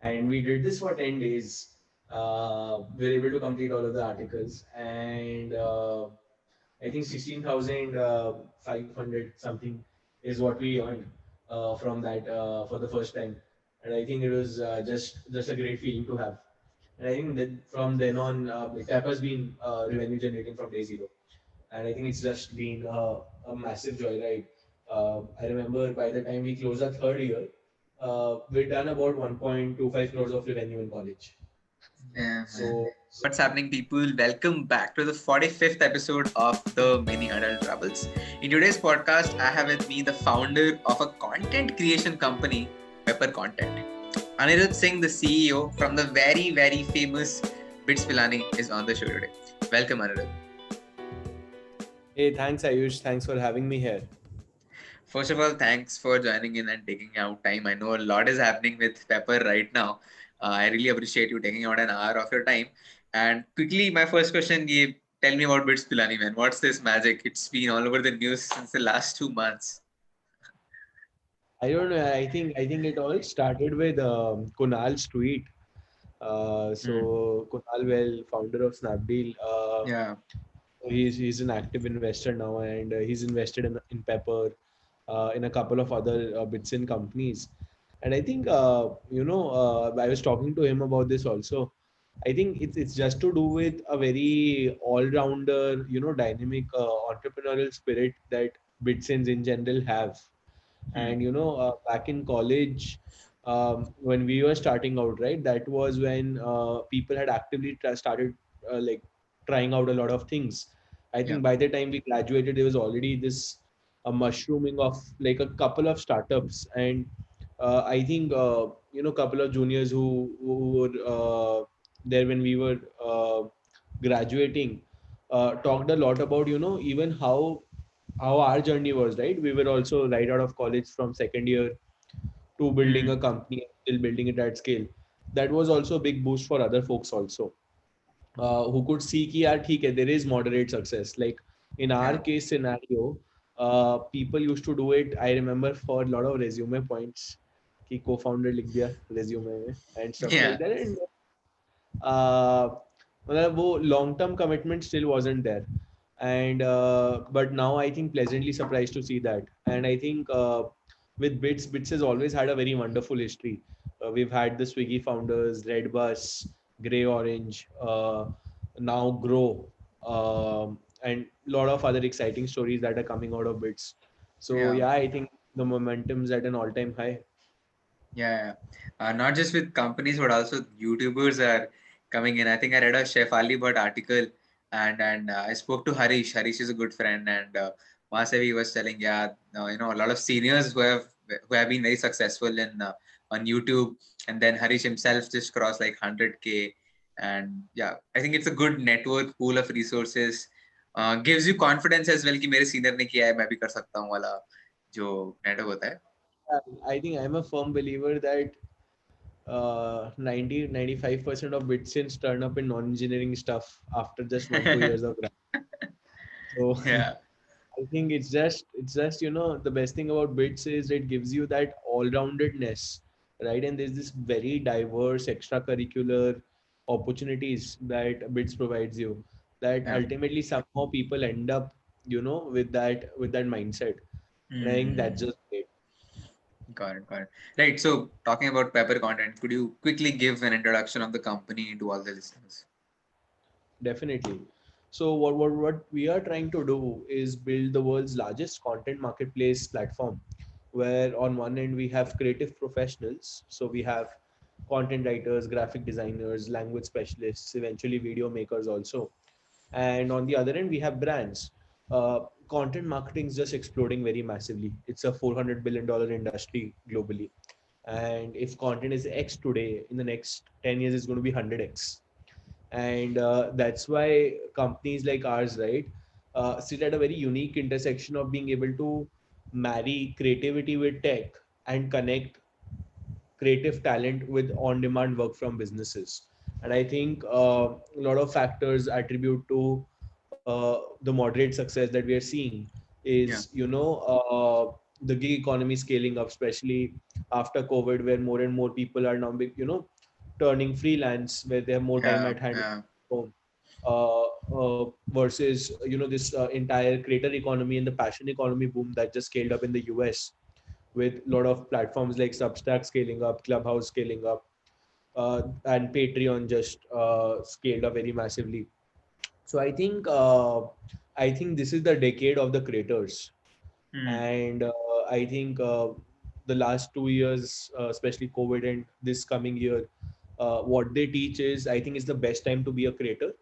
And we did this for 10 days. We were able to complete all of the articles, and I think 16,500 something is what we earned from that for the first time. And I think it was just a great feeling to have. And I think that from then on, Tap has been revenue generating from day zero. And I think it's just been a massive joyride. I remember by the time we closed our third year, we'd done about 1.25 crores of revenue in college. Yeah, man. So, What's happening, people? Welcome back to the 45th episode of the Mini Adult Travels. In today's podcast, I have with me the founder of a content creation company, Pepper Content. Anirudh Singh, the CEO from the very, very famous Bits Pilani, is on the show today. Welcome, Anirudh. hey, thanks, Ayush. Thanks for having me here. First of all, thanks for joining in and taking out time. I know a lot is happening with Pepper right now. I really appreciate you taking out an hour of your time. And quickly, my first question, tell me about Bits Pilani, man. What's this magic? It's been all over the news since the last 2 months. I don't know. I think it all started with Kunal's tweet. Hmm. So Kunal Well, founder of Snapdeal, Yeah. he's an active investor now, and he's invested in Pepper, in a couple of other bits in companies. And I think I was talking to him about this also. I think it's just to do with a very all-rounder, dynamic entrepreneurial spirit that Bitsins in general have. Hmm. And back in college, when we were starting out, right, that was when people had actively started like trying out a lot of things. I Yeah. think by the time we graduated, there was already this a mushrooming of like a couple of startups. And I think couple of juniors who were there when we were graduating talked a lot about even how our journey was, right? We were also right out of college from second year to building a Hmm. company, still building it at scale. That was also a big boost for other folks also, who could see कि यार ठीक है, there is moderate success. Like in our Yeah. case scenario, people used to do it. I remember for a lot of resume points कि co-founder लिख दिया resume में and stuff like Yeah. that. And uh, मतलब वो long term commitment still wasn't there. And but now I think pleasantly surprised to see that. And I think with Bits has always had a very wonderful history. We've had the Swiggy founders, Redbus, Grey Orange, now Grow, and a lot of other exciting stories that are coming out of Bits. So Yeah. yeah, I think the momentum's at an all-time high. Yeah, not just with companies, but also YouTubers are coming in. I think I read a Chef Ali Bhatt article, and I spoke to Harish. Harish is a good friend, and Vasavi was telling, yeah, a lot of seniors who have been very successful in on YouTube, and then Harish himself just crossed like 100K, and yeah, I think it's a good network pool of resources. Gives you confidence as well कि मेरे senior ने किया है मैं भी कर सकता हूँ वाला जो network होता है. I think I'm a firm believer that 90-95% of Bitsins turn up in non-engineering stuff after just 1-2 years of grad. So Yeah. I think it's just the best thing about Bits is it gives you that all-roundedness, right? And there's this very diverse extracurricular opportunities that Bits provides you, that Yeah. ultimately somehow people end up with that mindset. And I think that's Hmm. just great. Got it. Got it. Right. So, talking about Pepper Content, could you quickly give an introduction of the company to all the listeners? Definitely. So what we are trying to do is build the world's largest content marketplace platform, where on one end we have creative professionals. So we have content writers, graphic designers, language specialists, eventually video makers also. And on the other end we have brands. Content marketing is just exploding very massively. It's a $400 billion industry globally. And if content is X today, in the next 10 years it's going to be 100X. And that's why companies like ours, right, sit at a very unique intersection of being able to marry creativity with tech and connect creative talent with on-demand work from businesses. And I think a lot of factors attribute to the moderate success that we are seeing Yeah. is the gig economy scaling up, especially after COVID, where more and more people are now, turning freelance, where they have more time Yeah, at hand yeah. home, versus this entire creator economy and the passion economy boom that just scaled up in the US, with a lot of platforms like Substack scaling up, Clubhouse scaling up, and Patreon just scaled up very massively. So I think this is the decade of the creators, Hmm. and I think the last 2 years, especially COVID and this coming year, what they teach is, I think, is the best time to be a creator.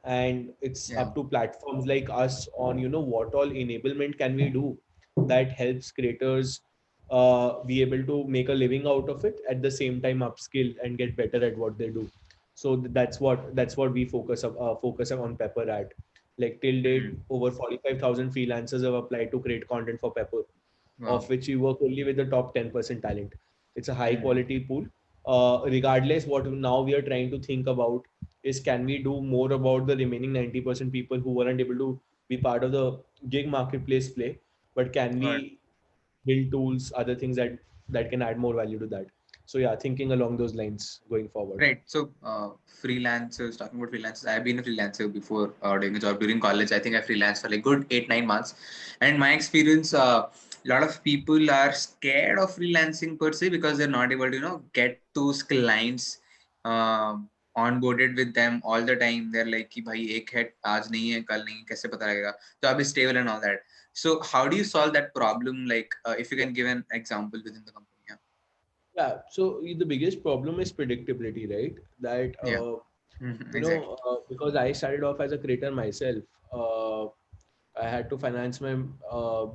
And it's Yeah. up to platforms like us on what all enablement can we do that helps creators be able to make a living out of it, at the same time upskill and get better at what they do. So that's what we focus on Pepper at. Like till date, Hmm. over 45,000 freelancers have applied to create content for Pepper, of Wow. which we work only with the top 10% talent. It's a high Hmm. quality pool. Regardless, what now we are trying to think about is, can we do more about the remaining 90% people who weren't able to be part of the gig marketplace play, but can Got it. we build tools, other things that can add more value to that? So yeah, thinking along those lines going forward. Right. So, freelancers, talking about freelancers, I've been a freelancer before doing a job during college. I think I freelanced for like good 8, 9 months. And my experience, a lot of people are scared of freelancing per se because they're not able to, get those clients onboarded with them all the time. They're like, कि भाई एक है आज नहीं है कल नहीं कैसे पता लगेगा job is stable and all that. So how do you solve that problem? Like, if you can give an example within the company. Yeah. Yeah, so the biggest problem is predictability, right? That Yeah. Exactly. because I started off as a creator myself, I had to finance my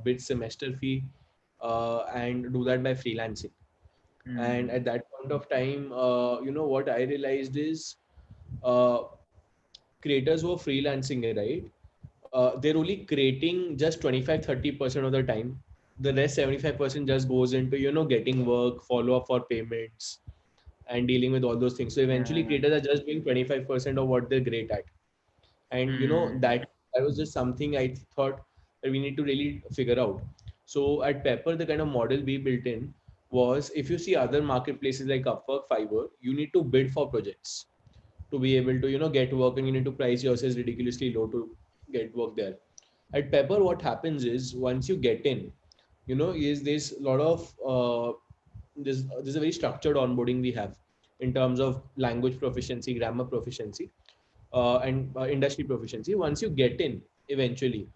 bid semester fee, and do that by freelancing. And Hmm. at that point of time, what I realized is, uh, creators who are freelancing, right? They're only creating just 25-30% of the time. The rest 75% just goes into getting work, follow up for payments, and dealing with all those things. So eventually, Yeah. creators are just doing 25% of what they're great at. And Hmm. that was just something I thought that we need to really figure out. So at Pepper, the kind of model we built in was, if you see other marketplaces like Upwork, Fiverr, you need to bid for projects to be able to get work, and you need to price yourselves ridiculously low to get work there. At Pepper, what happens is, once you get in, is there's a lot of there's a very structured onboarding we have in terms of language proficiency, grammar proficiency, and industry proficiency. Once you get in, eventually,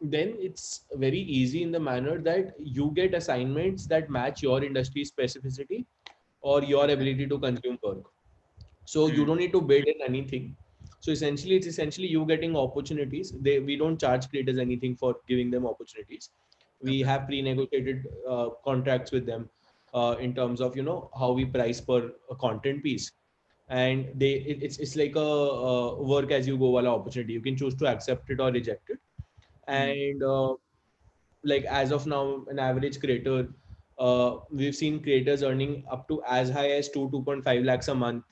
then it's very easy in the manner that you get assignments that match your industry specificity or your Okay. ability to consume work. So you Hmm. don't need to bid in anything. So essentially, it's essentially you getting opportunities. We don't charge creators anything for giving them opportunities. We Okay. have pre-negotiated contracts with them, in terms of how we price per content piece. And it's like a work as you go wala opportunity. You can choose to accept it or reject it. Hmm. And like as of now, an average creator, we've seen creators earning up to as high as 2.5 lakhs a month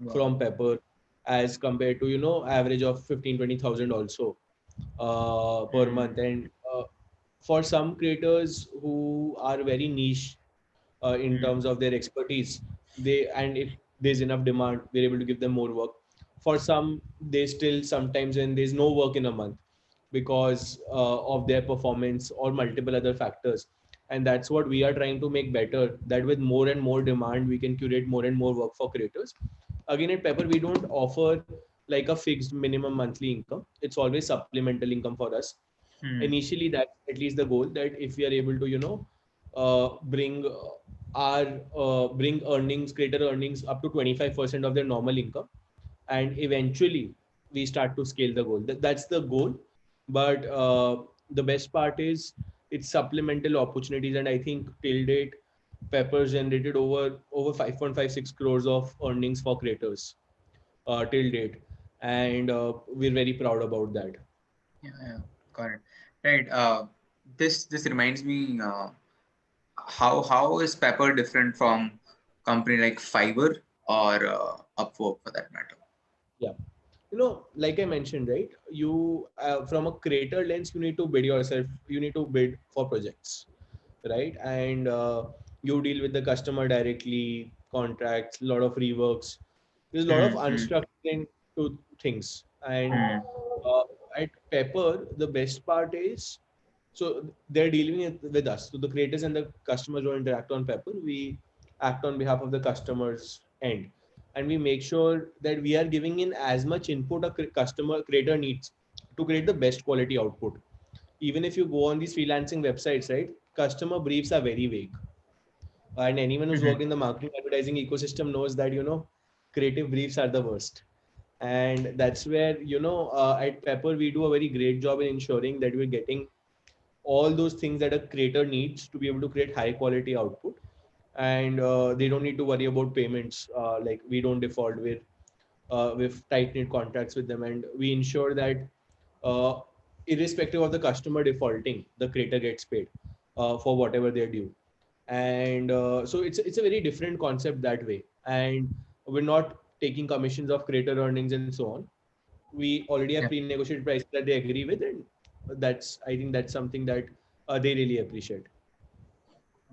Wow. from Pepper, as compared to average of 15-20,000 also per month. Hmm. And for some creators who are very niche in Hmm. terms of their expertise, and if there's enough demand, we're able to give them more work. For some, they still sometimes, when there's no work in a month because of their performance or multiple other factors. And that's what we are trying to make better, that with more and more demand, we can curate more and more work for creators. Again, at Pepper, we don't offer like a fixed minimum monthly income. It's always supplemental income for us. Hmm. Initially, that's at least the goal, that if we are able to bring our bring earnings, creator earnings, up to 25% of their normal income, and eventually we start to scale the goal. That's the goal. But the best part is, it's supplemental opportunities. And I think till date, Peppers generated over 5.56 crores of earnings for creators till date. And we're very proud about that. Yeah. Yeah. Got it. Right. This reminds me. How is Pepper different from company like Fiverr or Upwork for that matter? Yeah. Like I mentioned, right? You, from a creator lens, you need to bid yourself, you need to bid for projects. right? And you deal with the customer directly, contracts, a lot of reworks. There's a lot of Hmm. Hmm. unstructured to things. And Hmm. uh, at Pepper, the best part is, so they're dealing with us. So the creators and the customers who interact on Pepper, we act on behalf of the customers end, and we make sure that we are giving in as much input a customer creator needs to create the best quality output. Even if you go on these freelancing websites, right, customer briefs are very vague, and anyone who's Hmm. worked in the marketing advertising ecosystem knows that, creative briefs are the worst. And that's where, at Pepper we do a very great job in ensuring that we're getting all those things that a creator needs to be able to create high quality output. And they don't need to worry about payments. Like, we don't default with tight knit contracts with them, and we ensure that uh, irrespective of the customer defaulting, the creator gets paid for whatever they're due. And so it's a very different concept that way. And we're not taking commissions of creator earnings and so on. We already have Yeah. pre-negotiated prices that they agree with, and I think that's something that they really appreciate.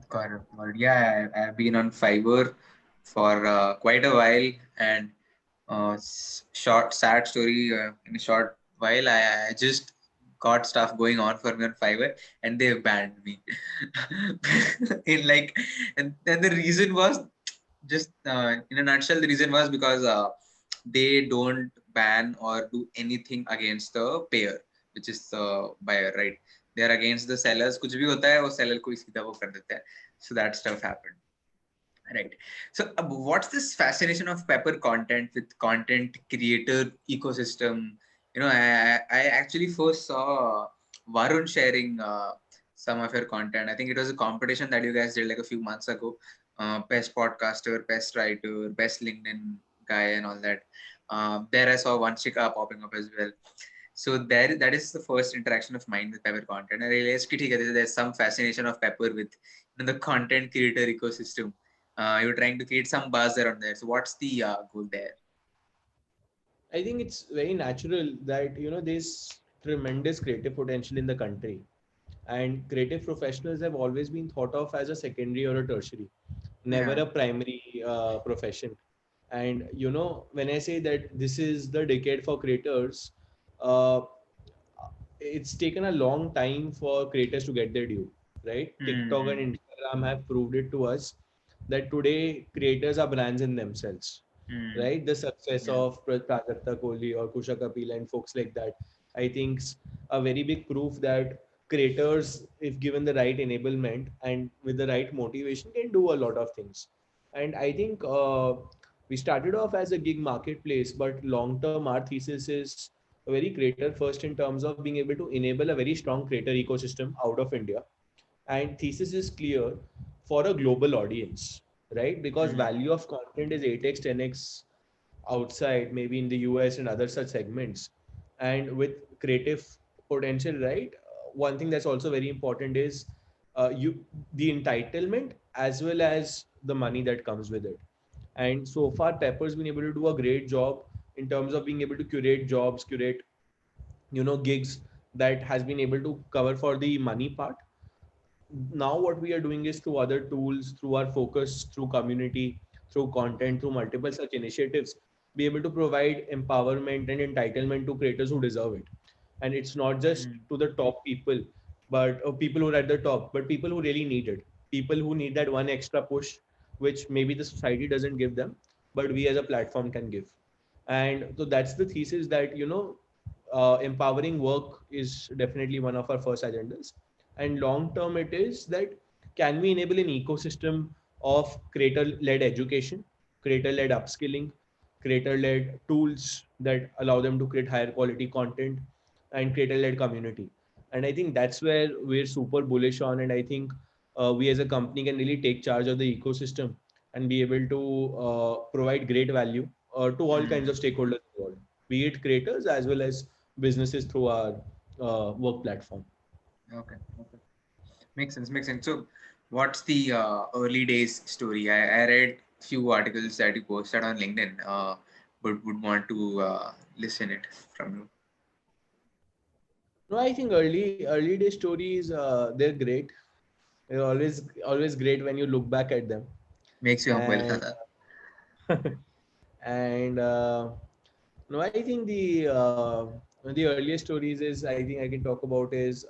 Got it. Got it. Yeah, I've been on Fiverr for quite a while, and short sad story. In a short while, I just got stuff going on for me on Fiverr, and they banned me. In like, and the reason was just in a nutshell, the reason was because they don't ban or do anything against the payer, which is the buyer, right? They are against the sellers. कुछ भी होता है वो seller को ही सीधा वो कर देता है. So that stuff happened. Right. So, what's this fascination of Pepper content with content creator ecosystem? I actually first saw Varun sharing some of your content. I think it was a competition that you guys did like a few months ago. Best podcaster, best writer, best LinkedIn guy, and all that. There I saw Vanshika popping up as well. So there, that is the first interaction of mine with Pepper content. I realized कि ठीक है, there's some fascination of Pepper with the content creator ecosystem. You're trying to create some buzz around there. So what's the goal there? I think it's very natural that, there's tremendous creative potential in the country, and creative professionals have always been thought of as a secondary or a tertiary, never Yeah. a primary profession. And when I say that this is the decade for creators, uh, it's taken a long time for creators to get their due, right? TikTok and Hmm. Instagram have proved it to us that today creators are brands in themselves, Hmm. right? The success Yeah. of Prajakta Kohli or Kusha Kapil and folks like that, I think, a very big proof that creators, if given the right enablement and with the right motivation, can do a lot of things. And I think we started off as a gig marketplace, but long term, our thesis is very creator first in terms of being able to enable a very strong creator ecosystem out of India. And thesis is clear for a global audience, right? Because Hmm. value of content is 8x, 10x outside, maybe in the US and other such segments. And with creative potential, right? One thing that's also very important is you the entitlement as well as the money that comes with it. And so far, Pepper's been able to do a great job in terms of being able to curate jobs, curate gigs that has been able to cover for the money part. Now what we are doing is through other tools, through our focus, through community, through content, through multiple such initiatives, be able to provide empowerment and entitlement to creators who deserve it. And it's not just Hmm. to the top people, but people who are at the top, but people who really need it, people who need that one extra push, which maybe the society doesn't give them, but we as a platform can give. And so that's the thesis that, empowering work is definitely one of our first agendas. And long term, it is that can we enable an ecosystem of creator led education, creator led upskilling, creator led tools that allow them to create higher quality content, and creator led community. And I think that's where we're super bullish on. And I think we as a company can really take charge of the ecosystem and be able to provide great value to all kinds Hmm. of stakeholders involved, be it creators as well as businesses through our work platform. Okay. Okay. Makes sense. Makes sense. So, what's the early days story? I read few articles that you posted on LinkedIn. But would want to listen it from you. No, I think early day stories, they're great. They're always great when you look back at them. Makes you humble. And and no, I think the earliest stories is, I think I can talk about is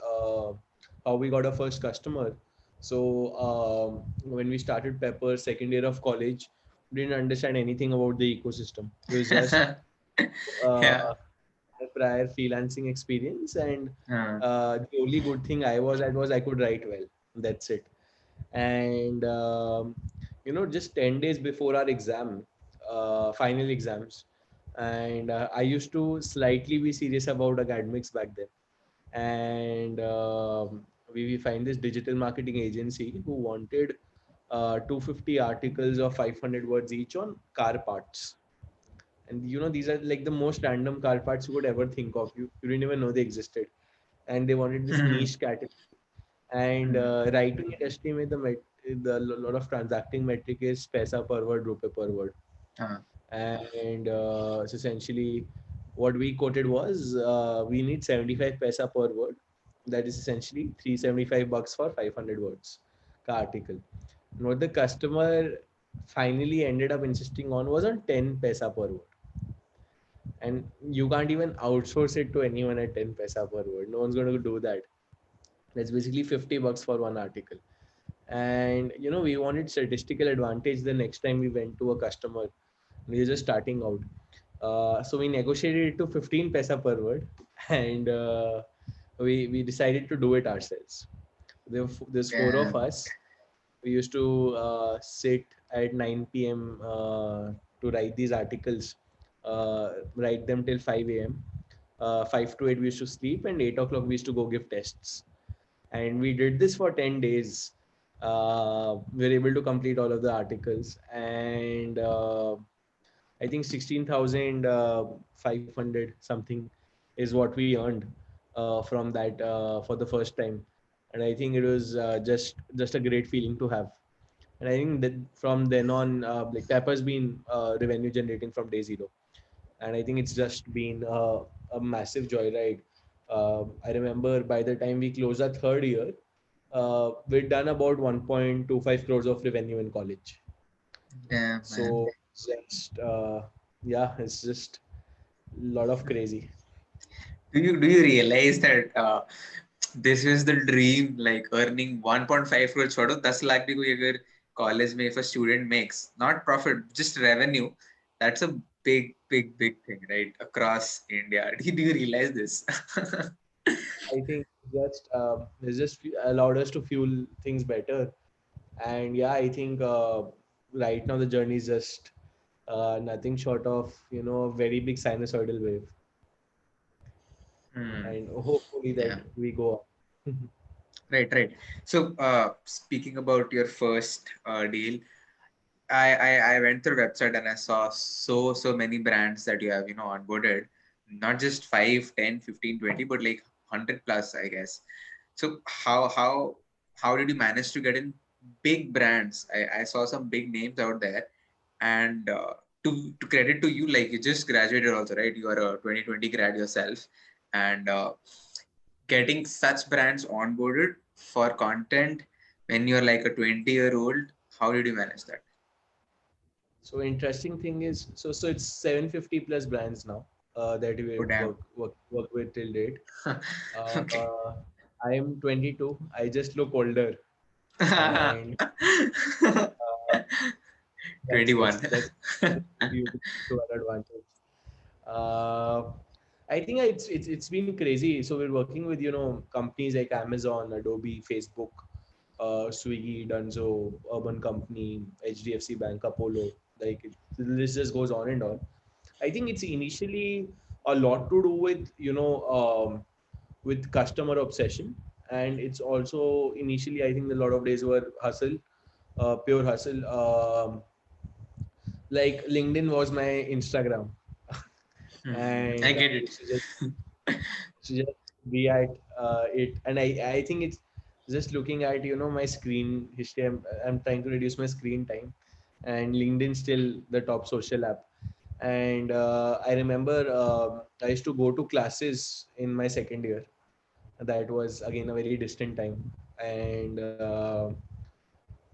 how we got our first customer. So when we started Pepper, second year of college, we didn't understand anything about the ecosystem. It was just Yeah. a prior freelancing experience, and Uh, the only good thing I was at was I could write well. That's it. And just 10 days before our exam, final exams, and I used to slightly be serious about academics back then. And we find this digital marketing agency who wanted 250 articles of 500 words each on car parts. And these are like the most random car parts you could ever think of. You didn't even know they existed, and they wanted this hmm, niche category. And hmm, writing industry में the lot of transacting metric is paisa per word, rupee per word. uh, And so essentially what we quoted was we need 75 paisa per word. That is essentially 375 bucks for 500 words ka article. And what the customer finally ended up insisting on was on 10 paisa per word. And you can't even outsource it to anyone at 10 paisa per word. No one's going to do that. That's basically 50 bucks for one article. And we wanted statistical advantage the next time we went to a customer. We were just starting out. So we negotiated it to 15 paisa per word, and we decided to do it ourselves. There's four yeah. of us. We used to sit at 9 p.m. To write these articles, write them till 5 a.m. 5 to 8 we used to sleep, and 8 o'clock we used to go give tests. And we did this for 10 days. We were able to complete all of the articles, and I think 16,500 something is what we earned from that for the first time. And I think it was just a great feeling to have. And I think that from then on, like Tap has been revenue generating from day zero. And I think it's just been a massive joyride. I remember by the time we closed our third year, we'd done about 1.25 crores of revenue in college. Yeah, man. So just yeah, it's just a lot of crazy. Do you realize that this is the dream, like earning 1.5 crore छोड़ो 10 लाख भी कोई अगर college में if a student makes not profit just revenue, that's a big thing, right, across India. Do you realize this? I think just it's just allowed us to fuel things better. And yeah, I think right now the journey is just nothing short of a very big sinusoidal wave, Hmm. and hopefully that Yeah. we go on. Right. So, speaking about your first deal, I went through website and I saw so many brands that you have, onboarded, not just 5, 10, 15, 20, but like 100 plus, I guess. So how did you manage to get in big brands? I saw some big names out there, and to credit to you, like you just graduated also, right? You are a 2020 grad yourself, and getting such brands onboarded for content when you're like a 20-year-old, how did you manage that? So interesting thing is, so it's 750 plus brands now that we Oh, have damn. work with till date. Okay. Uh, I am 22. I just look older, and uh, that's 21. that's to our advantage. Uh, I think it's been crazy. So we're working with companies like Amazon, Adobe, Facebook, Swiggy, Dunzo, Urban Company, HDFC Bank, Apollo. Like the list just goes on and on. I think it's initially a lot to do with with customer obsession, and it's also initially I think a lot of days were hustle, pure hustle. Like LinkedIn was my Instagram, I and get I it. used to just be at it, and I think it's just looking at my screen history. I'm trying to reduce my screen time, and LinkedIn still the top social app. And I remember I used to go to classes in my second year. That was again a very distant time. and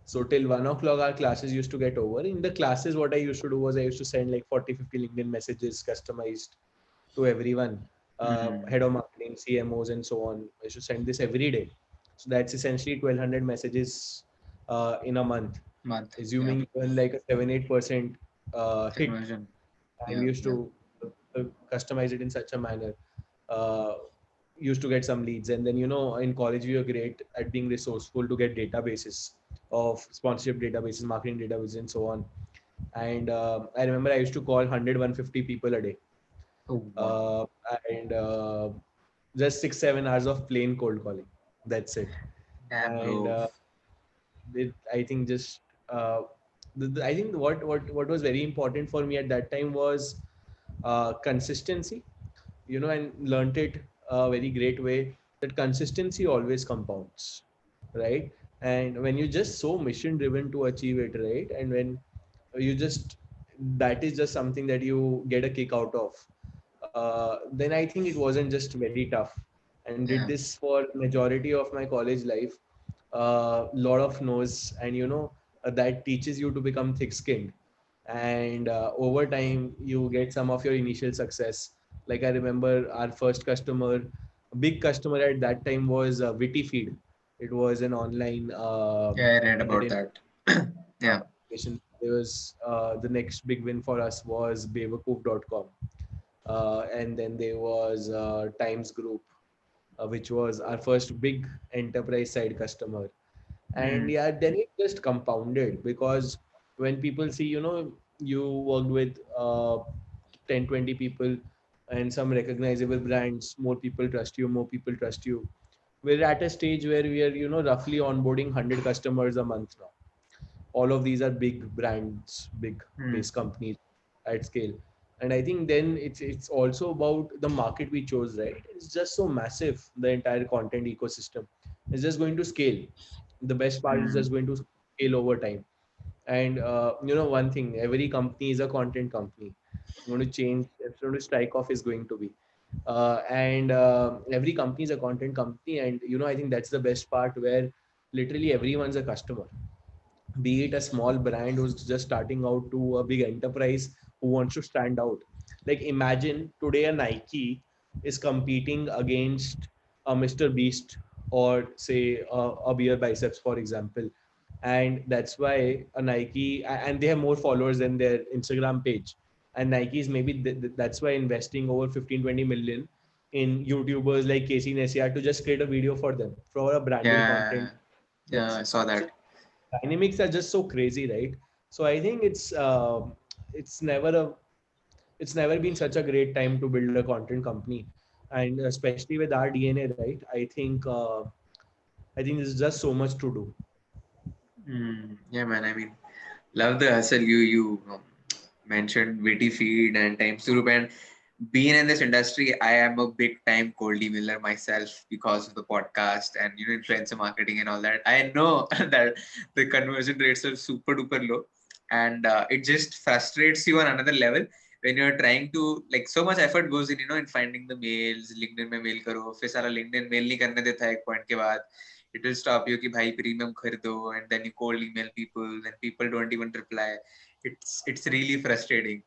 so till 1 o'clock our classes used to get over. In the classes, what I used to do was I used to send like 40, 50 LinkedIn messages customized to everyone, head Mm. of marketing, CMOs, and so on. I used to send this every day. So that's essentially 1,200 messages in a month, Month. Yeah. assuming even like a 7-8% hit. Conversion. And Yeah. used Yeah. to customize it in such a manner. Uh, Used to get some leads, and then in college we were great at being resourceful to get databases of sponsorship databases, marketing databases, and so on. And I remember I used to call 100, 150 people a day, Oh wow. uh, and just 6, 7 hours of plain cold calling. That's it. Damn, And bro. I think just I think what was very important for me at that time was consistency, and learned it a very great way that consistency always compounds, right? And when you're just so mission driven to achieve it, right? And when you just that is just something that you get a kick out of, then I think it wasn't just very tough. And did Yeah. this for majority of my college life, lot of no's, and that teaches you to become thick skinned. And over time you get some of your initial success. Like I remember our first customer, a big customer at that time, was Witty Feed. It was an online Yeah, I read about entertainment that. Yeah. application. There was the next big win for us was Bewakoof.com, and then there was Times Group, which was our first big enterprise side customer. And Mm. yeah, then it just compounded, because when people see you worked with 10, 20 people and some recognizable brands, more people trust you, more people trust you. We're at a stage where we are roughly onboarding 100 customers a month now. All of these are big brands, big Mm. base companies at scale. And I think then it's also about the market we chose, right? It's just so massive, the entire content ecosystem. It's just going to scale. The best part is Mm. just going to scale over time. And one thing, every company is a content company. It's going to change, it's going to strike off is going to be and every company is a content company. And I think that's the best part, where literally everyone's a customer, be it a small brand who's just starting out to a big enterprise who wants to stand out. Like imagine today a Nike is competing against a Mr. Beast, or say a Beer Biceps, for example. And that's why a Nike, and they have more followers than their Instagram page. And Nike is maybe that's why investing over 15-20 million in YouTubers like Casey Neistat to just create a video for them for a branded Yeah. content. Yeah, I saw So that. dynamics are just so crazy, right? So I think it's never a it's never been such a great time to build a content company. And especially with our DNA, right? I think there's just so much to do. Mm. Yeah, man. I mean, love the hustle. You mentioned Witty Feed and Times Group, and being in this industry, I am a big time cold emailer myself because of the podcast and influencer marketing and all that. I know that the conversion rates are super duper low, and it just frustrates you on another level when you're trying to, like, so much effort goes in in finding the mails. LinkedIn में mail करो, फिर सारा LinkedIn mail नहीं करने देता है एक point के बाद. It will stop you कि भाई premium खरीदो, and then you cold email people, then people don't even reply. It's really frustrating.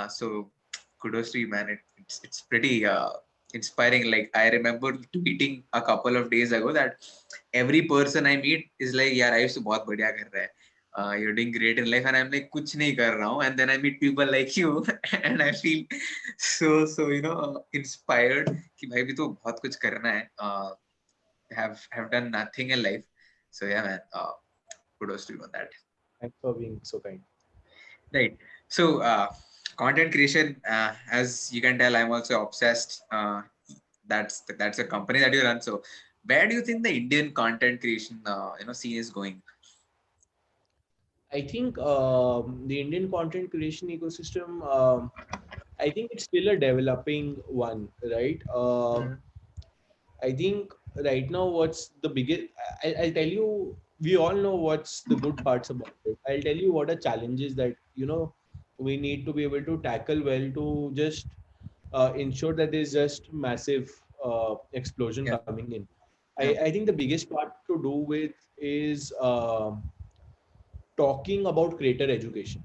So kudos to you, man. It's pretty inspiring. Like, I remember tweeting a couple of days ago that every person I meet is like, यार आयुष तो बहुत बढ़िया कर रहा है. You're doing great in life, and I'm like कुछ नहीं कर रहा हूँ. And then I meet people like you, and I feel so inspired कि भाई भी तो बहुत कुछ करना है. Have done nothing in life. So yeah, man. Kudos to you on that. Thanks for being so kind. Right. So, content creation, as you can tell, I'm also obsessed. That's a company that you run. So, where do you think the Indian content creation, scene is going? I think the Indian content creation ecosystem, I think it's still a developing one, right? Mm. I think right now, what's the biggest? I'll tell you. We all know what's the good parts about it. I'll tell you what are challenges that we need to be able to tackle well to just ensure that there's just massive explosion Yeah. coming in. Yeah. I think the biggest part to do with is talking about creator education,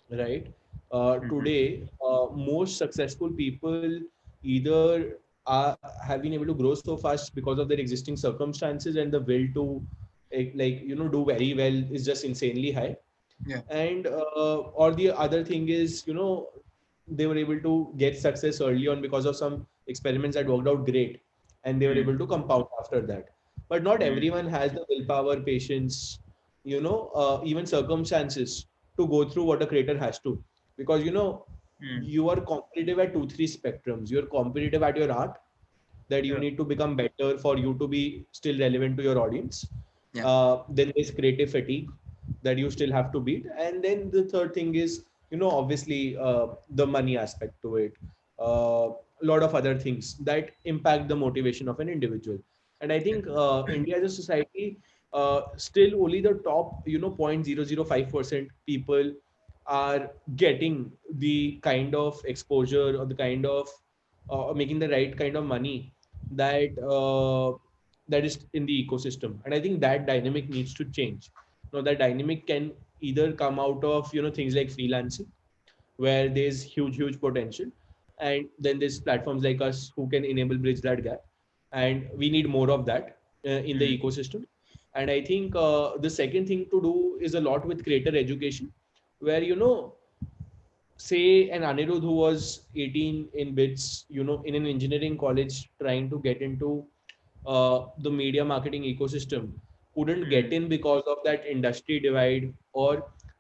right? Mm-hmm. Today, most successful people either have been able to grow so fast because of their existing circumstances, and the will to do very well is just insanely high. Yeah. And or the other thing is, they were able to get success early on because of some experiments that worked out great, and they were able Mm. to compound after that. But not Mm. everyone has the willpower, patience, even circumstances to go through what a creator has to, because Mm. you are competitive at 2 3 spectrums. You're competitive at your art, that you Yeah. need to become better for you to be still relevant to your audience. Yeah. Then there's creative fatigue that you still have to beat, and then the third thing is, obviously, the money aspect to it. A lot of other things that impact the motivation of an individual. And I think India as a society, still only the top 0.005% people are getting the kind of exposure, or the kind of making the right kind of money that that is in the ecosystem. And I think that dynamic needs to change. That dynamic can either come out of things like freelancing, where there's huge potential, and then there's platforms like us who can enable bridge that gap, and we need more of that in the Mm. ecosystem. And I think the second thing to do is a lot with creator education, where say an Anirudh who was 18 in bits, in an engineering college trying to get into the media marketing ecosystem, couldn't get Mm. in because of that industry divide, or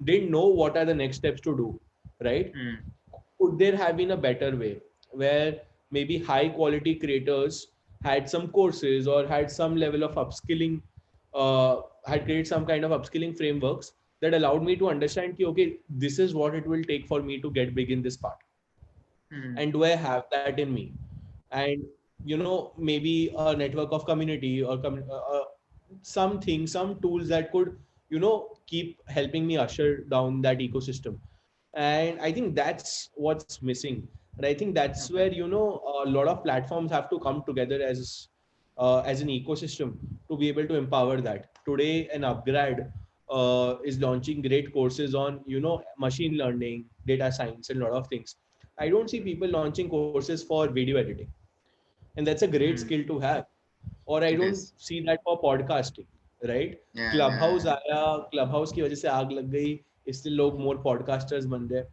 didn't know what are the next steps to do, right? Mm. Could there have been a better way where maybe high quality creators had some courses, or had some level of upskilling, had created some kind of upskilling frameworks that allowed me to understand ki, okay, this is what it will take for me to get big in this part, Mm. and do I have that in me? And maybe a network of community, or something, some tools that could keep helping me usher down that ecosystem. And I think that's what's missing. And I think that's where Okay. a lot of platforms have to come together as an ecosystem to be able to empower that. Today an upgrad is launching great courses on machine learning, data science, and a lot of things. I don't see people launching courses for video editing, and that's a great skill Mm. to have. Or I It don't is. see that for podcasting, right? Yeah. Club Yeah. आया, club house की वजह से आग लग गई, इसलिए लोग more podcasters बन गए.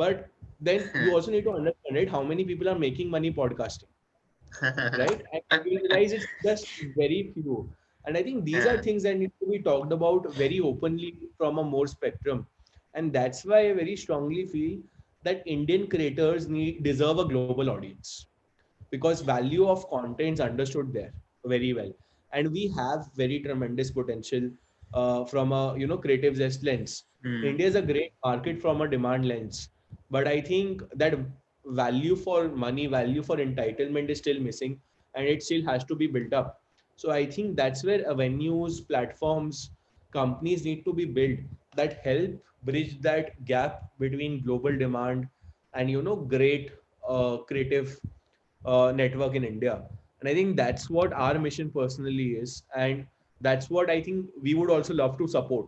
But then you also need to understand, right, how many people are making money podcasting, right? And you realize it's just very few. And I think these are Yeah. things that need to be talked about very openly from a more spectrum. And that's why I very strongly feel that Indian creators deserve a global audience, because value of content is understood there very well, and we have very tremendous potential from a creative zest lens. Mm. India is a great market from a demand lens, but I think that value for money, value for entitlement is still missing, and it still has to be built up. So I think that's where avenues, platforms, companies need to be built that help bridge that gap between global demand and great creative network in India. And I think that's what our mission personally is. And that's what I think we would also love to support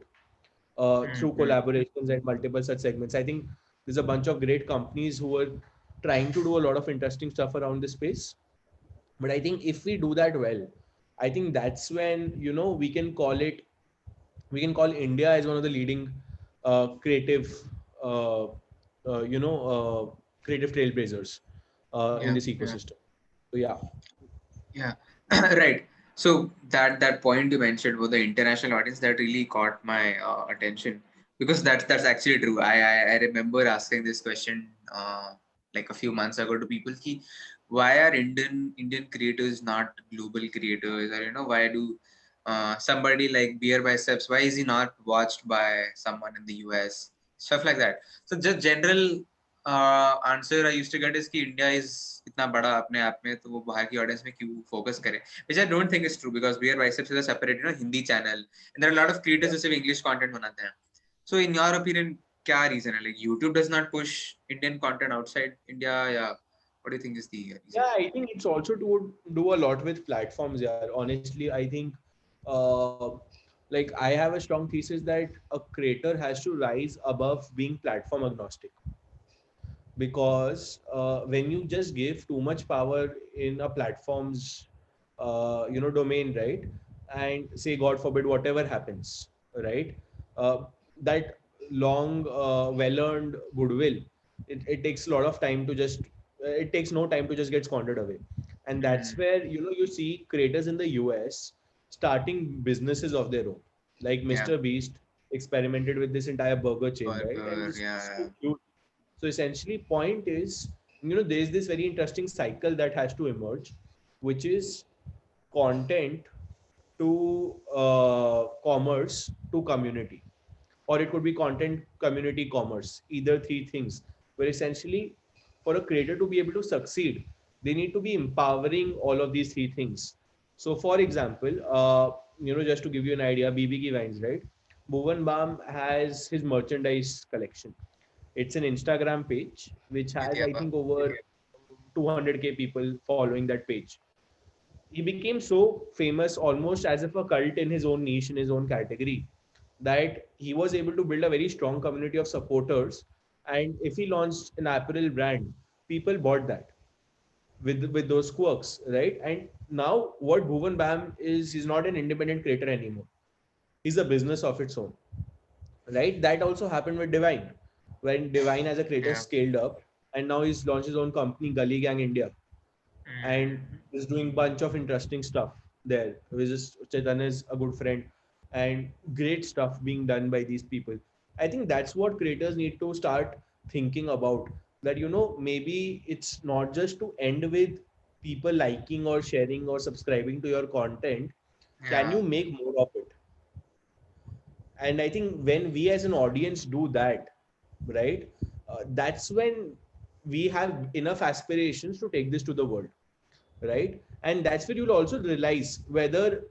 through Mm. collaborations and multiple such segments. I think there's a bunch of great companies who are trying to do a lot of interesting stuff around this space. But I think if we do that well, I think that's when, we can call India as one of the leading creative, uh, uh, you know, creative trailblazers in Yeah. this Yeah. ecosystem. So yeah. Yeah. Right. So that point you mentioned about the international audience, that really caught my attention, because that's actually true. I remember asking this question like a few months ago to people ki, why are Indian creators not global creators, or why do somebody like Beer Biceps, why is he not watched by someone in the US, stuff like that. So just general answer I used to get is कि India is इतना बड़ा अपने आप में, तो वो बाहर की ऑडियंस में क्यों फोकस करे, which I don't think is true, because we are biceps is a separate Hindi channel, and there are lot of creators जो सिर्फ इंग्लिश कंटेंट बनाते हैं. सो इन योर ओपिनियन क्या रीजन है, like YouTube does not push Indian content outside India, या What do you think is the reason? Yeah, I think it's also to do a lot with platforms. Yeah, honestly, I think, uh, like I have a strong thesis that a creator has to rise above being platform agnostic, because when you just give too much power in a platform's domain, right, and say god forbid whatever happens, right, uh, that long well earned goodwill, it takes a lot of time to just it takes no time to just get squandered away. And that's Mm, where you see creators in the US starting businesses of their own, like yeah, Mr. Beast experimented with this entire burger chain, right, and burger. this is Yeah, so huge. So essentially, point is, there's this very interesting cycle that has to emerge, which is content to commerce to community, or it could be content community commerce, either three things. Where essentially, for a creator to be able to succeed, they need to be empowering all of these three things. So, for example, just to give you an idea, BBK Vines, right? Bhuvan Bam has his merchandise collection. It's an Instagram page which has, yeah, I think, over 200K people following that page. He became so famous, almost as if a cult in his own niche, in his own category, that he was able to build a very strong community of supporters. And if he launched an apparel brand, people bought that with those quirks, right? And now what Bhuvan Bam is, he's not an independent creator anymore. He's a business of its own, right? That also happened with Divine, when Divine as a creator yeah. scaled up, and now he's launched his own company, Gully Gang India, and Mm, is doing bunch of interesting stuff there. Which is Chetan is a good friend, and great stuff being done by these people. I think that's what creators need to start thinking about. That maybe it's not just to end with people liking or sharing or subscribing to your content. Can yeah. you make more of it? And I think when we as an audience do that, right, that's when we have enough aspirations to take this to the world, right? And that's where you'll also realize whether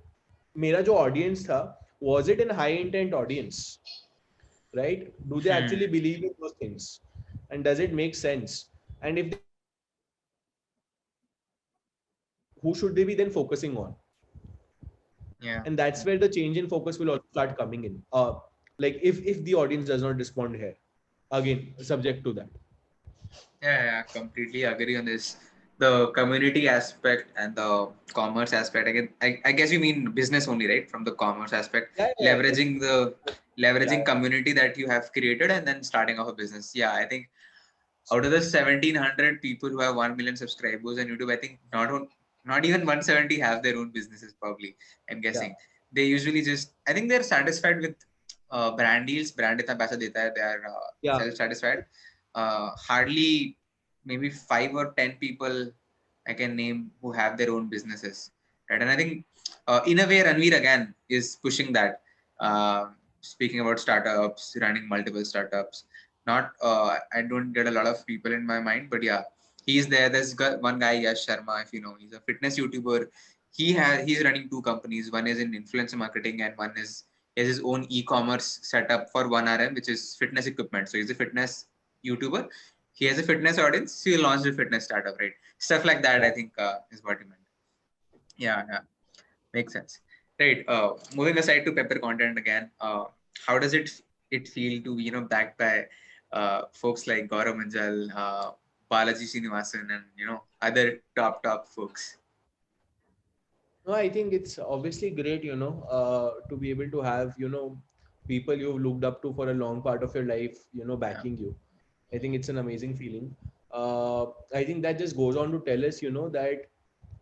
मेरा जो audience था, was it an high intent audience, right? Do they Hmm. actually believe in those things, and does it make sense? And if they do believe in those things, who should they be then focusing on? Yeah. And that's where the change in focus will also start coming in, like if the audience does not respond here, again subject to that. Yeah, completely agree on this. The community aspect and the commerce aspect. I guess you mean business only, right? From the commerce aspect, Yeah, yeah, leveraging the yeah, leveraging community that you have created and then starting off a business. Yeah, I think out of the 1,700 people who have 1 million subscribers on YouTube, I think not even 170 have their own businesses. Probably, I'm yeah, guessing they usually just. I think they're satisfied with brand deals. Brand itna paisa deta hai. They are yeah, self satisfied. Hardly maybe 5 or 10 people I can name who have their own businesses, right? And I think in a way, Ranveer again is pushing that. Speaking about startups, running multiple startups. Not, I don't get a lot of people in my mind, but yeah, he's there. There's one guy, Yash Sharma, if you know, he's a fitness YouTuber. He's running two companies. One is in influencer marketing, and one is he has his own e-commerce setup for 1RM, which is fitness equipment. So he's a fitness YouTuber. He has a fitness audience. So he launched a fitness startup, right? Stuff like that, yeah. I think, is what he meant. Yeah, yeah, makes sense. Right. Moving aside to Pepper content again, how does it feel to be backed by folks like Gaurav Manjal, Balaji Srinivasan, and other top folks? No, I think it's obviously great, to be able to have, people you've looked up to for a long part of your life, Yeah. backing you. I think it's an amazing feeling. I think that just goes on to tell us,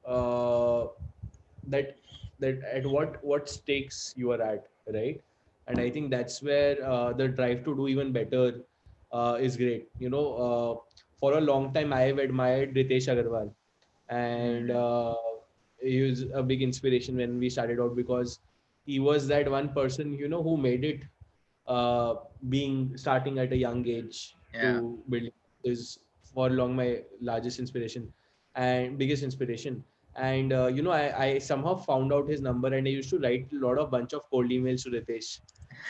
uh, that that at what stakes you are at, right? And I think that's where the drive to do even better is great. For a long time, I have admired Ritesh Agarwal, and Hmm. he was a big inspiration when we started out, because he was that one person who made it, uh, being starting at a young age Yeah. to build, is for long my largest inspiration and biggest inspiration. And I somehow found out his number, and I used to write a lot of bunch of cold emails to Ritesh.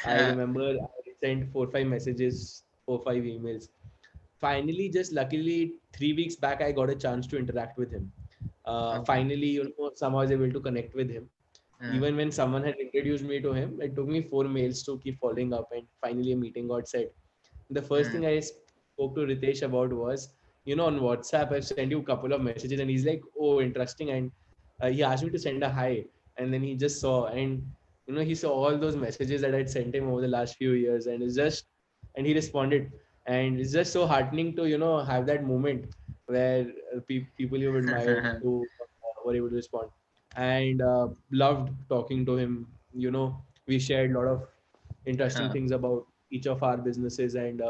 I remember I sent 4 5 messages, 4 5 emails, finally, just luckily 3 weeks back, I got a chance to interact with him. Okay. Finally, somehow I was able to connect with him. Uh, Even when someone had introduced me to him, it took me 4 mails to keep following up, and finally a meeting got set. The first uh, thing I spoke to Ritesh about was, on WhatsApp, I've sent you a couple of messages, and he's like, "Oh, interesting," and he asked me to send a hi, and then he just saw, and he saw all those messages that I'd sent him over the last few years, and he responded, and it's just so heartening to have that moment where people you admired to were able to respond, and loved talking to him. We shared a lot of interesting things about each of our businesses, and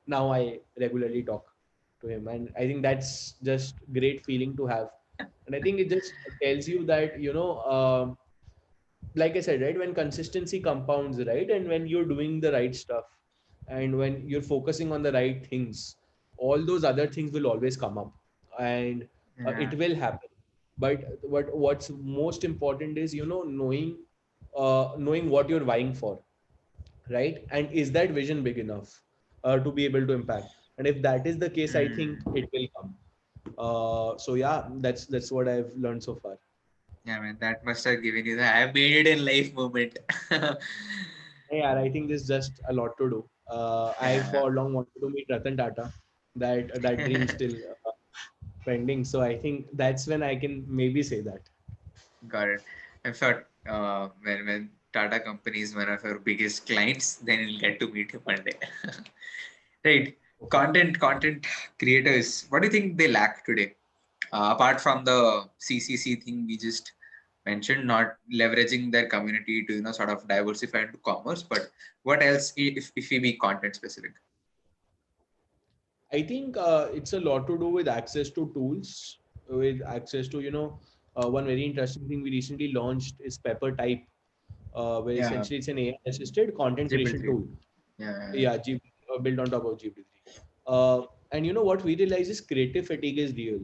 now I regularly talk to him, and I think that's just great feeling to have. And I think it just tells you that like I said, right, when consistency compounds, right, and when you're doing the right stuff, and when you're focusing on the right things, all those other things will always come up, and yeah. it will happen. But what's most important is knowing what you're vying for, right? And is that vision big enough to be able to impact? And if that is the case, I think Mm. it will come. So yeah, that's what I've learned so far. Yeah, man, that must have given you the I made it in life moment. Yeah, I think there's just a lot to do. I Yeah. for long wanted to meet Ratan Tata. That dream still pending. So I think that's when I can maybe say that. Got it. I'm sure when Tata Company is one of our biggest clients, then you'll get to meet him one day. Right. Content creators. What do you think they lack today? Apart from the CCC thing we just mentioned, not leveraging their community to sort of diversify into commerce, but what else if we be content specific? I think it's a lot to do with access to tools, with access to one very interesting thing we recently launched is Pepper Type, where Yeah, essentially it's an AI assisted content creation Gibble3. tool. Yeah. Yeah, built on top of GPT-3. And what we realize is creative fatigue is real.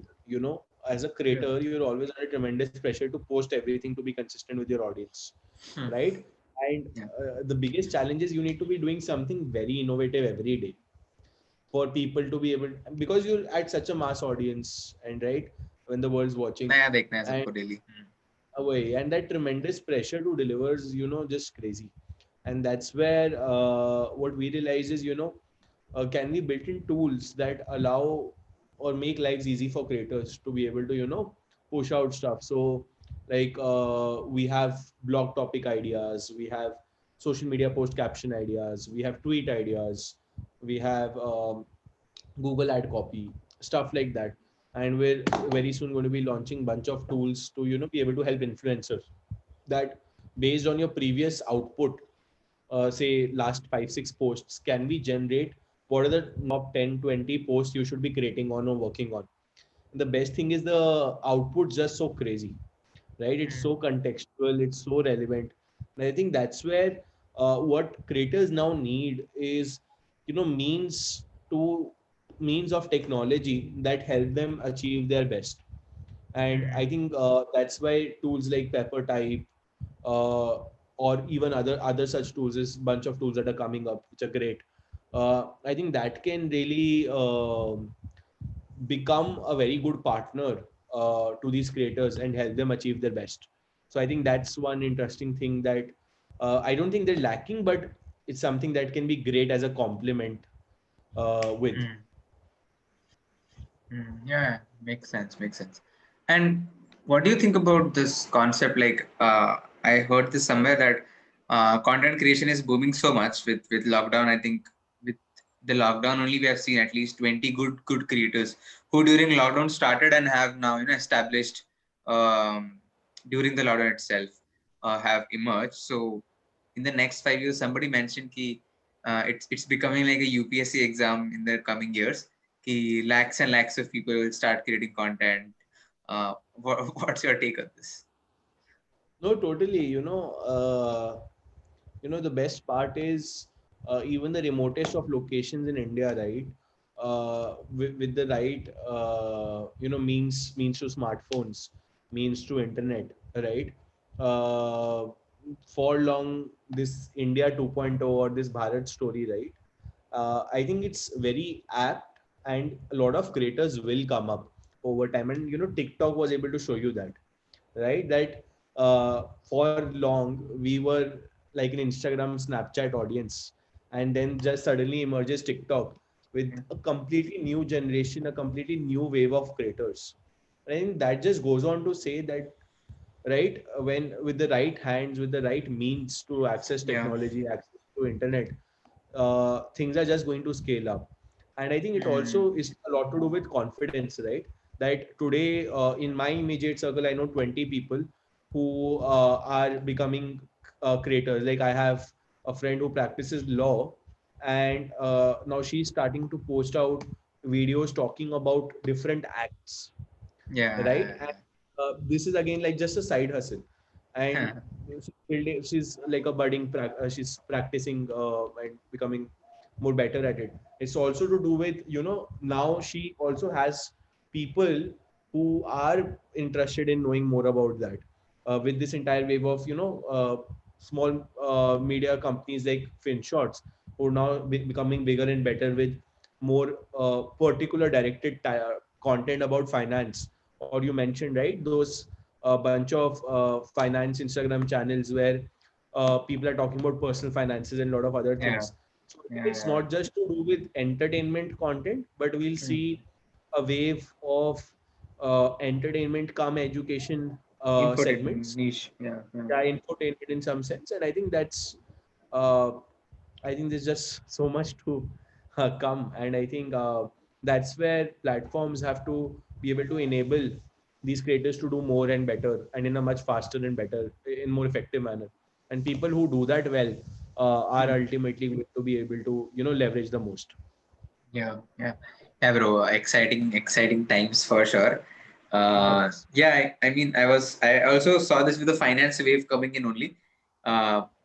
As a Yeah. creator, you're always under tremendous pressure to post everything to be consistent with your audience, Hmm. right? And Yeah. the biggest challenge is you need to be doing something very innovative every day for people to be able, because you're at such a mass audience, and right when the world's watching, नया देखना है and सबको daily. away, and that tremendous pressure to deliver is just crazy. And that's where what we realize is can we build in tools that allow or make lives easy for creators to be able to push out stuff. So like we have blog topic ideas, we have social media post caption ideas, we have tweet ideas, we have Google ad copy, stuff like that. And we're very soon going to be launching bunch of tools to be able to help influencers, that based on your previous output, say last 5 6 posts, can we generate what are the top 10 20 posts you should be creating on or working on. The best thing is the output's just so crazy, right? It's so contextual, it's so relevant. And I think that's where what creators now need is means to means of technology that help them achieve their best. And I think that's why tools like Pepper Type, uh, or even other such tools, is bunch of tools that are coming up which are great. I think that can really become a very good partner to these creators and help them achieve their best. So I think that's one interesting thing that I don't think they're lacking, but it's something that can be great as a complement with. Mm. Yeah, makes sense. Makes sense. And what do you think about this concept? Like, I heard this somewhere that content creation is booming so much with lockdown. I think with the lockdown only we have seen at least 20 good creators who during lockdown started and have now established um, during the lockdown itself have emerged. So in the next 5 years, somebody mentioned that it's becoming like a UPSC exam in the coming years. Ki lakhs and lakhs of people will start creating content. What's your take on this? No, totally. The best part is even the remotest of locations in India, right? With the right means to smartphones, means to internet, right? Uh, for long, this India 2.0 or this Bharat story, right? I think it's very apt, and a lot of creators will come up over time. And TikTok was able to show you that, right? That for long we were like an Instagram, Snapchat audience, and then just suddenly emerges TikTok with a completely new generation, a completely new wave of creators. And I think that just goes on to say that, right, when with the right hands, with the right means to access Yeah. technology, access to internet, things are just going to scale up. And I think it Mm. also is a lot to do with confidence, right? That today, in my immediate circle, I know 20 people who are becoming creators. Like, I have a friend who practices law, and now she's starting to post out videos talking about different acts, right? And this is again like just a side hustle, and Yeah. she's like a she's practicing and becoming more better at it. It's also to do with, now she also has people who are interested in knowing more about that, with this entire wave of small media companies like FinShots, who are now becoming bigger and better with more particular directed content about finance. Or you mentioned, right, those bunch of finance Instagram channels where people are talking about personal finances and a lot of other Yeah. things. So I think it's Yeah. not just to do with entertainment content, but we'll Mm. see a wave of entertainment come education Infotainment segments. niche. Yeah. Yeah. Yeah, infotainment in some sense. And I think uh, I think there's just so much to come, and I think that's where platforms have to be able to enable these creators to do more and better, and in a much faster and better, in more effective manner. And people who do that well are Mm. ultimately going to be able to leverage the most. Yeah, yeah, yeah, bro. Exciting times for sure. Yes. Yeah, I mean, I also saw this with the finance wave coming in only.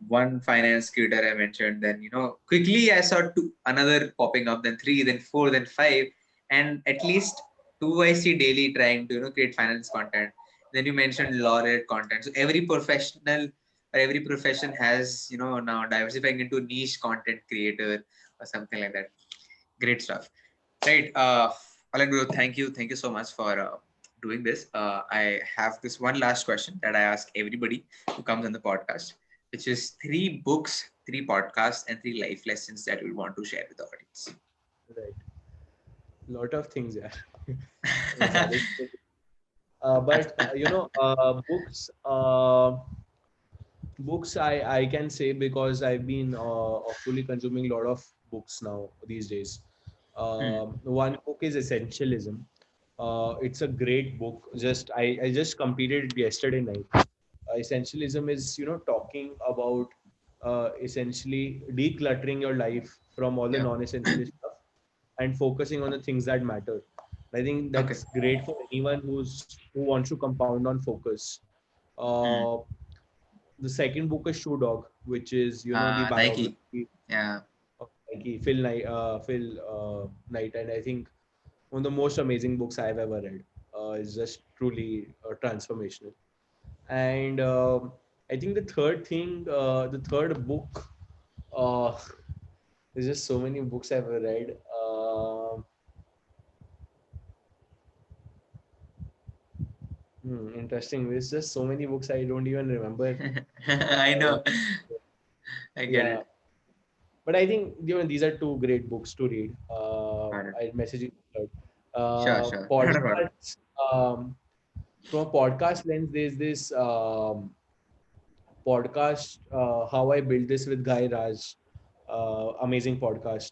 One finance creator I mentioned, then quickly I saw two, another popping up, then three, then four, then five, and at least two I see daily trying to create finance content. Then you mentioned law-related content. So every professional or every profession has now diversifying into niche content creator or something like that. Great stuff. Right. Alan Guru, thank you so much for doing this. I have this one last question that I ask everybody who comes on the podcast, which is three books, three podcasts, and three life lessons that we want to share with the audience. Right. Lot of things, yeah. Challenge. But books. Books, I can say, because I've been fully consuming a lot of books now these days. Hmm. One book is Essentialism. It's a great book. I just completed it yesterday night. Essentialism is talking about essentially decluttering your life from all the Yeah. non-essential stuff and focusing on the things that matter. I think Okay. that's great for anyone who wants to compound on focus. Hmm. Uh, the second book is Shoe Dog, which is the Nike. biography Yeah. of Nike, Phil Knight, and I think one of the most amazing books I've ever read. It's just truly transformational. And I think the third book, uh, there's just so many books I've ever read. Interesting. There's just so many books I don't even remember. I Uh, know. I get yeah, it. but I think these are two great books to read. Got it. I'll message you third. Sure, sure. Not a problem. Podcasts. From a podcast lens, there's this podcast, How I Built This with Guy Raj. Amazing podcast.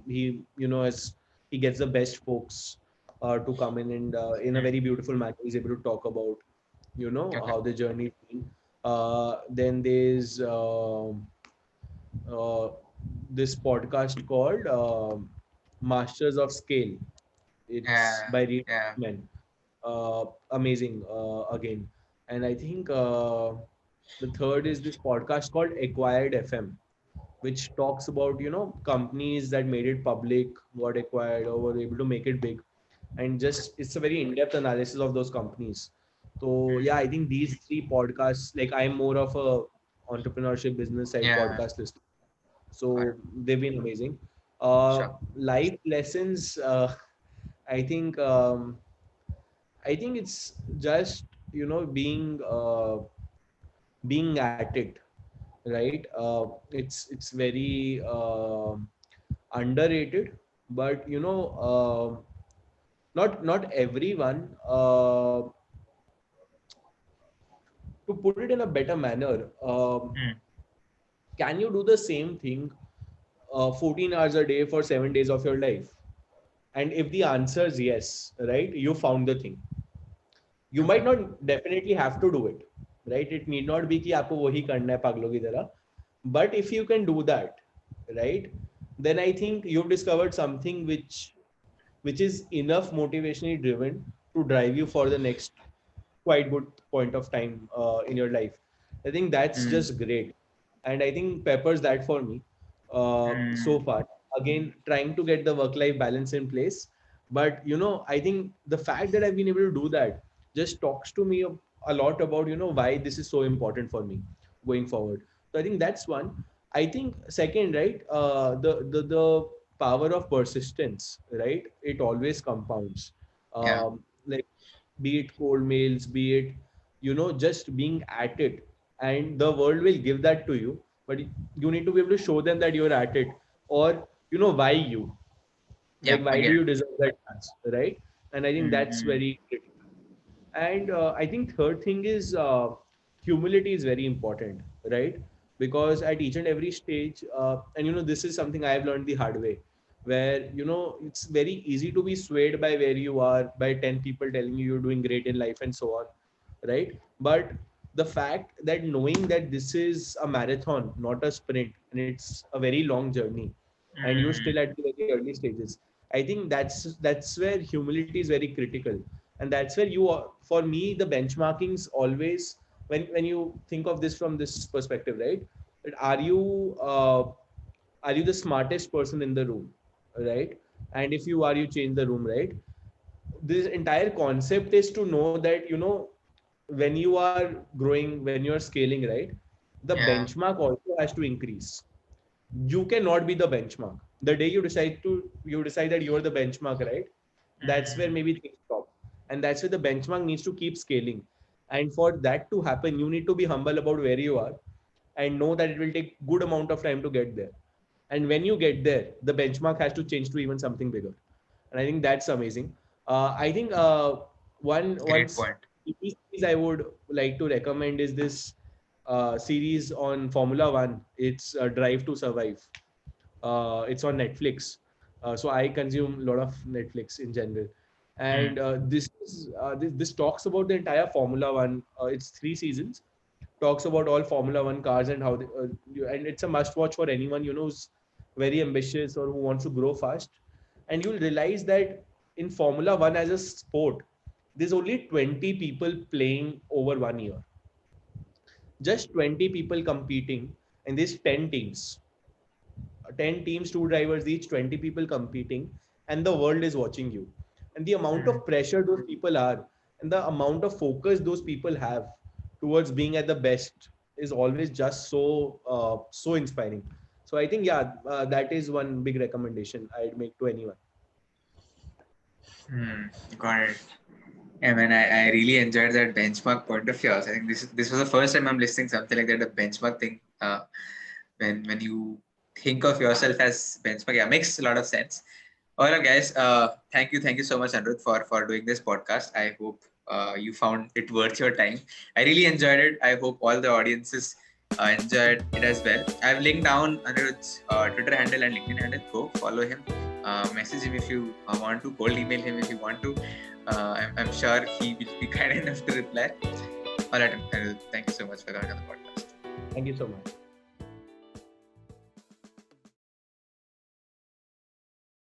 He gets the best folks to come in, and in a Hmm. very beautiful manner, he's able to talk about Okay. how the journey been. Then there's uh, this podcast called Masters of Scale. It's Yeah. by Reed Yeah. Hoffman. Amazing again. And I think the third is this podcast called Acquired FM, which talks about companies that made it public, got acquired, or were able to make it big, and just it's a very in-depth analysis of those companies. So Hmm. yeah, I think these three podcasts, like, I'm more of a entrepreneurship business side Yeah. podcast listener, Got so it. they've been amazing. Sure. Life lessons. I think it's just being at it, right? It's very underrated, but not everyone. To put it in a better manner, Mm. can you do the same thing 14 hours a day for 7 days of your life? And if the answer is yes, right, you found the thing. You Okay. might not definitely have to do it, right? It need not be कि आपको वही करना है पागलों की तरह. But if you can do that, right, then I think you've discovered something which is enough motivationally driven to drive you for the next quite good point of time in your life. I think that's Mm. just great, and I think peppers that for me so Mm. far. Again, trying to get the work-life balance in place, but I think the fact that I've been able to do that just talks to me a lot about why this is so important for me going forward. So I think that's one. I think second, right, the power of persistence, right? It always compounds. Yeah. Like be it cold mails, be it just being at it, and the world will give that to you. But you need to be able to show them that you're at it, or why you, Yeah. like I why do get you it. deserve that chance, right? And I think that's Mm-hmm. very critical. And I think third thing is humility is very important, right? Because at each and every stage, and this is something I've learned the hard way, where it's very easy to be swayed by where you are, by 10 people telling you you're doing great in life and so on, right? But the fact that knowing that this is a marathon, not a sprint, and it's a very long journey, and you're still Mm. at the very early stages, I think that's where humility is very critical. And that's where for me, the benchmarkings always, when you think of this from this perspective, right, that are you the smartest person in the room, right? And if you are, you change the room, right? This entire concept is to know that when you are growing, when you are scaling, right, the Yeah. benchmark also has to increase. You cannot be the benchmark. The day you decide that you're the benchmark, right, that's where Mm. maybe things stop. And that's where the benchmark needs to keep scaling. And for that to happen, you need to be humble about where you are, and know that it will take good amount of time to get there. And when you get there, the benchmark has to change to even something bigger. And I think that's amazing. I think one Great point. TV series I would like to recommend is this series on Formula One. It's Drive to Survive. It's on Netflix. So I consume a lot of Netflix in general, Mm. and this talks about the entire Formula One. It's 3 seasons. Talks about all Formula One cars and how and it's a must watch for anyone who's very ambitious or who wants to grow fast. And you'll realize that in Formula One as a sport, there's only 20 people playing over 1 year. Just 20 people competing, and there's 10 teams. 10 teams, two drivers each, 20 people competing, and the world is watching you. And the amount Mm. of pressure those people are, and the amount of focus those people have towards being at the best is always just so inspiring. So I think, yeah, that is one big recommendation I'd make to anyone. Mm. Got it. Yeah, man, I really enjoyed that benchmark point of yours. I think this was the first time I'm listening something like that, the benchmark thing. When you think of yourself as benchmark, yeah, makes a lot of sense. All right, guys. Thank you so much, Anirudh, for doing this podcast. I hope you found it worth your time. I really enjoyed it. I hope all the audiences enjoyed it as well. I've linked down Anirudh's Twitter handle and LinkedIn handle. Go follow him. Message him if you want to. Cold email him if you want to. I'm sure he will be kind enough to reply. All right, Anirudh, thank you so much for coming on the podcast. Thank you so much.